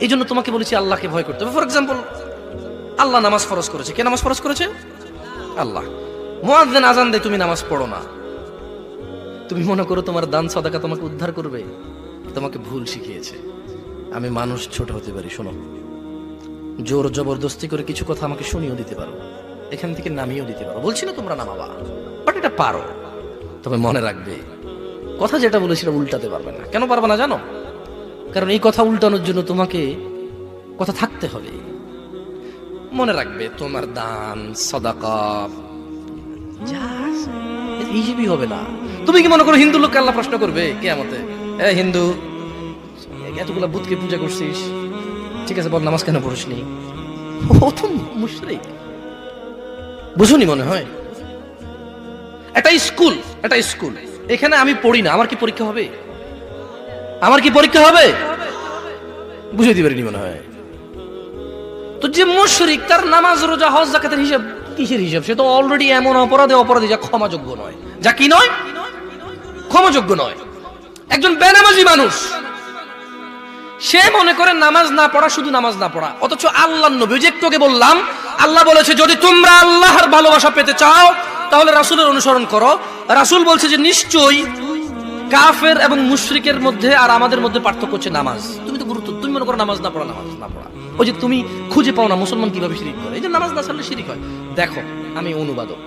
এই জন্য তোমাকে বলেছি আল্লাহকে ভয় করতে হবে। ফর এক্সাম্পল, আল্লাহ নামাজ ফরজ করেছে। কে নামাজ ফরজ করেছে? আল্লাহ। মুয়াজ্জিন আজান দেয়, তুমি নামাজ পড়ো না। তুমি মনে করো তোমার দান সাদাকা তোমাকে উদ্ধার করবে? তোমাকে ভুল শিখিয়েছে। আমি মানুষ, ছোট হতে পারি, শোনো, জোর জবরদস্তি করে কিছু কথা আমাকে শুনিয়েও দিতে পারো, এখান থেকে নামিয়েও দিতে পারো। বলছি না তোমরা নামাবা, বাট এটা পারো। তবে মনে রাখবে, কথা যেটা বলে সেটা উল্টাতে পারবে না। কেন পারবে না জানো? কারণ এই কথা উল্টানোর জন্য তোমাকে কথা থাকতে হবে। মনে রাখবে, তোমার দান সাদাকা যা আছে হিসেবই হবে না। তুমি কি মনে করো হিন্দু লোককে আল্লাহ প্রশ্ন করবে কিয়ামতে, এ হিন্দু, এতগুলা বুতকে পূজা করছিস, ঠিক আছে বল নামাজ কেন পড়িসনি? ও তো মুশরিক। বুঝুনি মনে হয়? এটা স্কুল, এটা স্কুল, এখানে আমি পড়ি না, আমার কি পরীক্ষা হবে? আমার কি পরীক্ষা হবে? বুঝে দিবারই মনে হয়। তো যে মুশরিক, তার নামাজ রোজা হজ যাকাতের হিসাব কিসের হিসাব? সে তো অলরেডি এমন অপরাধী যা ক্ষমাযোগ্য নয়, যা কি নয়, ক্ষমাযোগ্য নয়। একজন বেনামাজি মানুষ, সে মনে করে নামাজ না পড়া শুধু নামাজ না পড়া, অথচ আল্লাহর নবী, যে একটু আগে বললাম, আল্লাহ বলেছে যদি তোমরা আল্লাহর ভালোবাসা পেতে চাও তাহলে রাসূলের অনুসরণ করো। রাসূল বলছে যে নিশ্চয়ই কাফের এবং মুশরিকের মধ্যে আর আমাদের মধ্যে পার্থক্য হচ্ছে নামাজ। তুমি তো গুরুত্ব, তুমি মনে করো নামাজ না পড়া, নামাজ না পড়া, ওই যে তুমি খুঁজে পাও না মুসলমান কিভাবে শিরিক করে, এই যে নামাজ না ছাড়লে শিরিক হয়। দেখো, আমি অনুবাদক,